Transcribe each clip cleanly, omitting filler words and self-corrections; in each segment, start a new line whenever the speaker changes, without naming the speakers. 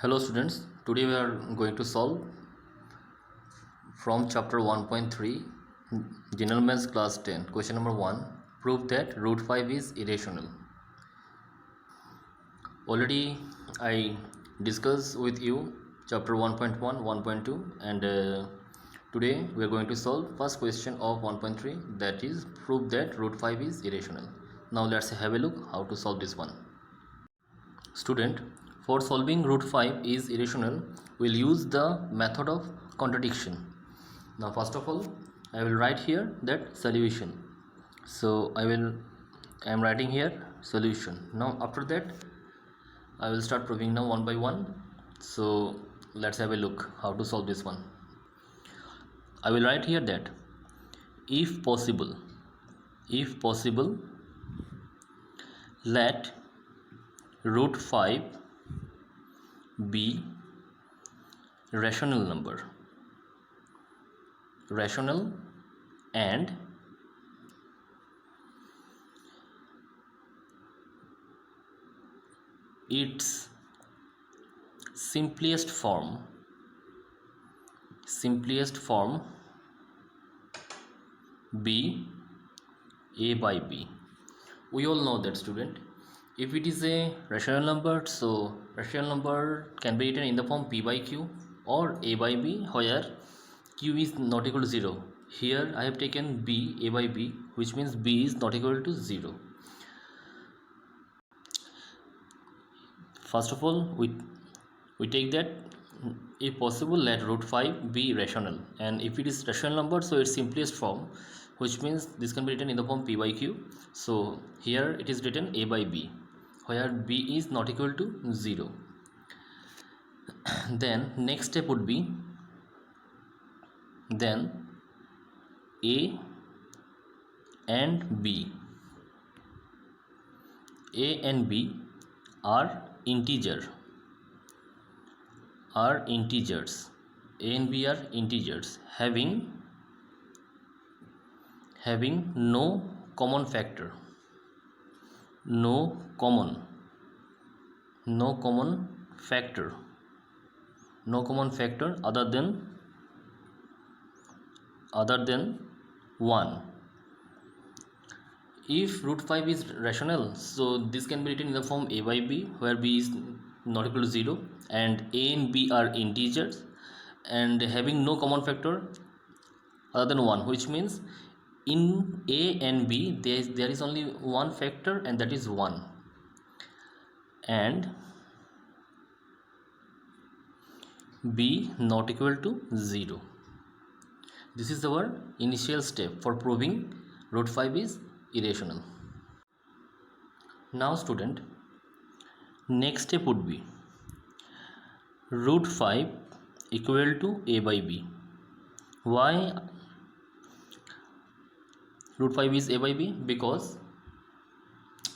Hello students, today we are going to solve from chapter 1.3 General Maths class 10 question number 1. Prove that root 5 is irrational. Already I discussed with you chapter 1.1, 1.2 and today we are going to solve first question of 1.3, that is prove that root 5 is irrational. Now let's have a look how to solve this one. Student, for solving root 5 is irrational, we'll use the method of contradiction. Now first of all, I will write here that solution. So I am writing here solution. Now after that, I will start proving now one by one. So let's have a look how to solve this one. I will write here that if possible, let root 5 be rational number, rational, and its simplest form be a by b. We all know that, student, if it is a rational number, so rational number can be written in the form p by q or a by b, where q is not equal to 0. Here I have taken b, a by b, which means b is not equal to 0. First of all, we take that if possible let root 5 be rational, and if it is rational number, so its simplest form, which means this can be written in the form p by q. So here it is written a by b, where b is not equal to 0. Then next step would be, then a and b are integers. A and b are integers having no common factor, other than 1. If root 5 is rational, so this can be written in the form a by b, where b is not equal to 0, and a and b are integers and having no common factor other than 1, which means in a and b there is only one factor, and that is 1, and b not equal to 0. This is our initial step for proving root 5 is irrational. Now student, next step would be root 5 equal to a by b. Why root 5 is a by b? Because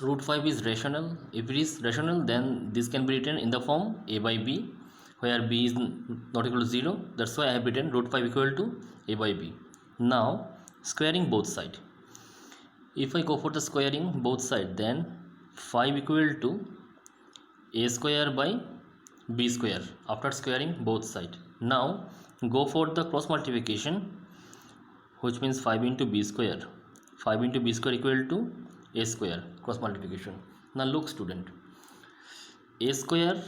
root 5 is rational. If it is rational, then this can be written in the form a by b, where b is not equal to 0. That's why I have written root 5 equal to a by b. Now squaring both sides. If I go for the squaring both sides, then 5 equal to a square by b square after squaring both sides. Now go for the cross multiplication, which means 5 into b square. 5 into b square equal to a square, cross multiplication. Now look student, a square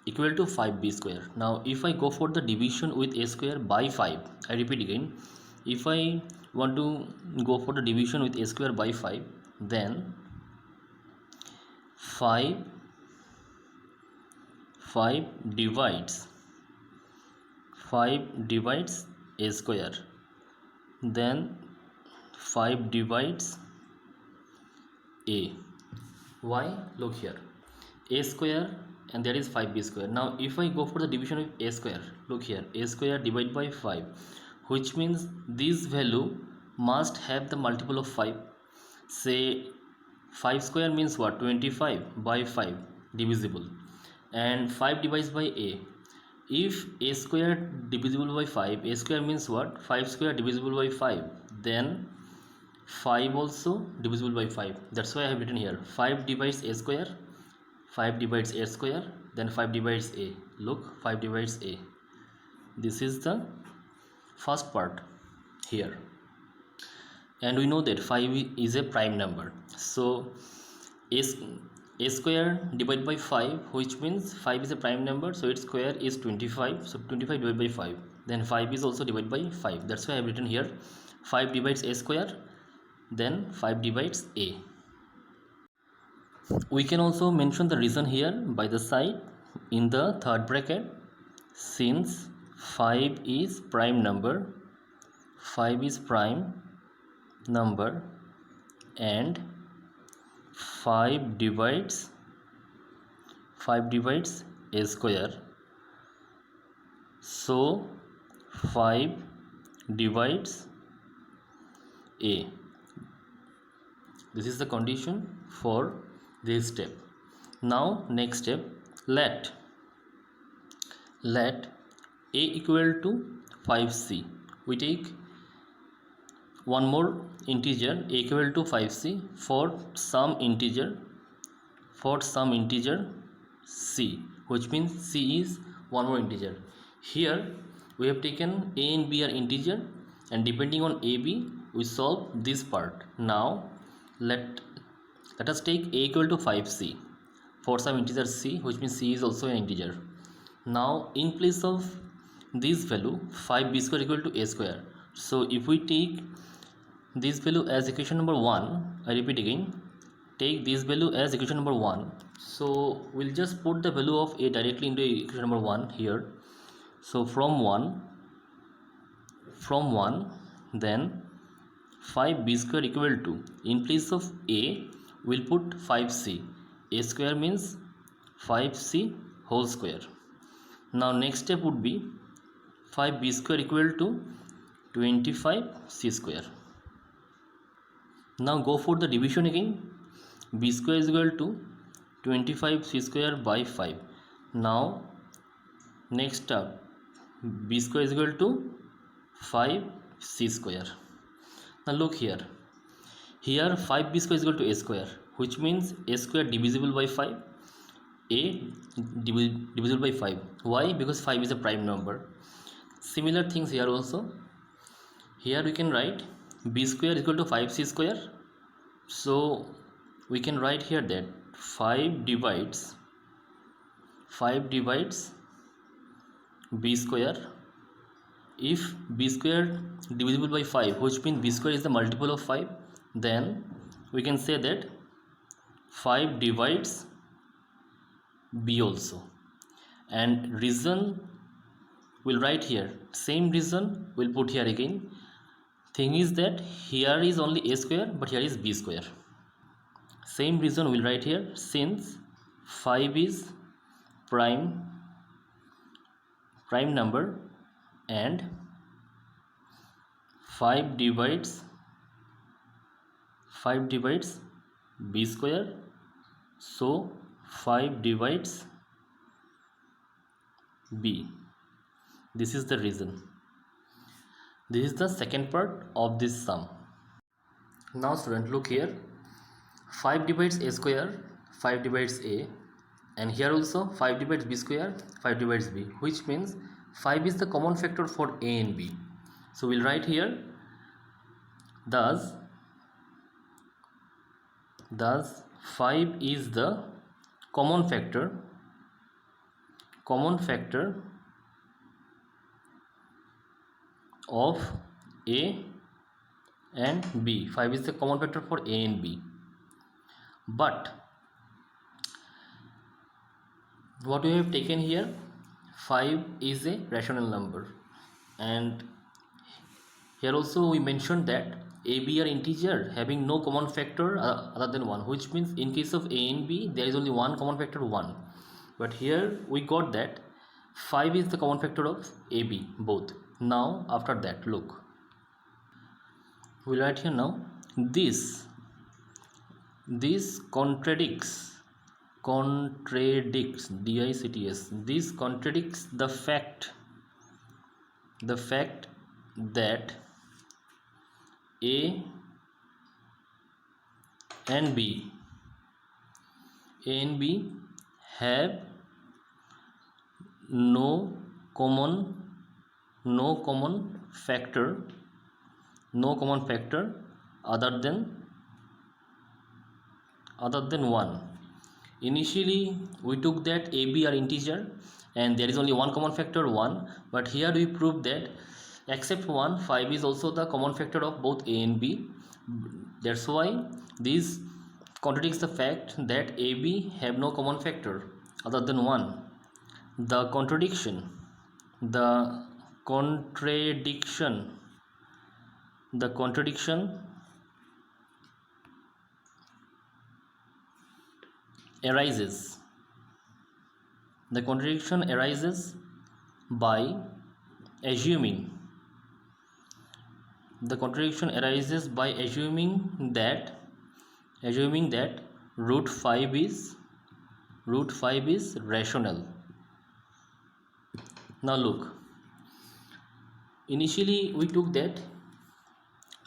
equal to 5b square. Now if I go for the division with a square by 5, I repeat again, if I want to go for the division with a square by 5, then 5 divides a square, then 5 divides a. Why? Look here, a square and there is 5b square. Now if I go for the division with a square, look here, a square divided by 5, which means this value must have the multiple of 5. Say 5 square means what? 25 by 5 divisible, and 5 divides by a. If a square divisible by 5, a square means what? 5 square divisible by 5, then 5 also divisible by 5. That's why I have written here 5 divides a square, 5 divides a square, then 5 divides a. Look, 5 divides a. This is the first part here, and we know that 5 is a prime number, so a square divided by 5, which means 5 is a prime number, so its square is 25. So 25 divided by 5, then 5 is also divided by 5. That's why I have written here 5 divides a square, then 5 divides a. We can also mention the reason here by the side in the third bracket. Since 5 is prime number, 5 is prime number, and 5 divides a square, so 5 divides a. This is the condition for this step. Now next step, let a equal to 5c. We take one more integer a equal to 5c for some integer c, which means c is one more integer. Here we have taken a and b are integer, and depending on a, b, we solve this part. Now let us take a equal to 5c for some integer c, which means c is also an integer. Now in place of this value 5b square equal to a square, so if we take this value as equation number 1, I repeat again, take this value as equation number 1, so we'll just put the value of a directly into equation number 1 here. So from 1, then 5b square equal to, in place of a we'll put 5c. A square means 5c whole square. Now next step would be 5b square equal to 25c square. Now go for the division again. B square is equal to 25c square by 5. Now next up, b square is equal to 5c square. Now look here 5b square is equal to a square, which means a square divisible by 5, a divisible by 5. Why? Because 5 is a prime number. Similar things here also. Here we can write b square is equal to 5c square, so we can write here that 5 divides b square. If b square divisible by 5, which means b square is the multiple of 5, then we can say that 5 divides b also. And reason we'll write here, same reason we'll put here again. Thing is that here is only a square, but here is b square. Same reason we'll write here, since 5 is prime number and 5 divides b square, so 5 divides b. This is the reason. This is the second part of this sum. Now student, look here, 5 divides a square, 5 divides a, and here also 5 divides b square, 5 divides b, which means 5 is the common factor for a and b. So we'll write here, thus 5 is the common factor of a and b. 5 is the common factor for a and b. But what we have taken here, 5 is a rational number, and here also we mentioned that a, b are integer having no common factor other than 1, which means in case of a and b there is only one common factor, 1. But here we got that 5 is the common factor of a, b both. Now after that, look, we'll write here now, this contradicts DICTS, this contradicts the fact that a and b have no common factor other than 1. Initially we took that a b are integer and there is only one common factor 1, but here we prove that except 1, 5 is also the common factor of both a and b. That's why this contradicts the fact that a b have no common factor other than 1. The contradiction arises by assuming that root 5 is rational. Now look, initially we took that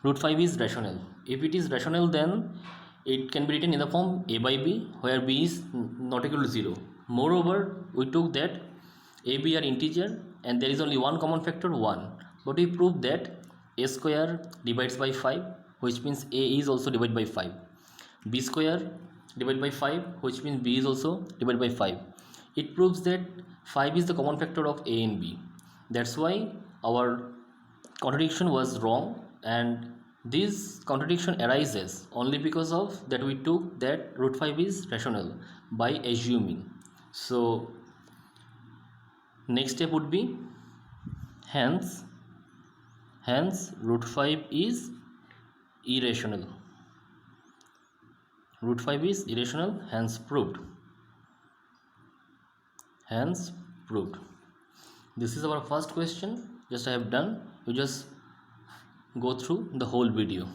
root 5 is rational. If it is rational, then it can be written in the form a by b, where b is not equal to 0. Moreover, we took that a, b are integer and there is only one common factor 1. But we proved that a square divides by 5, which means a is also divided by 5. B square divided by 5, which means b is also divided by 5. It proves that 5 is the common factor of a and b. That's why our contradiction was wrong, and this contradiction arises only because of that we took that root 5 is rational by assuming. So next step would be hence root 5 is irrational. Root 5 is irrational, hence proved. This is our first question. Just I have done. You just go through the whole video.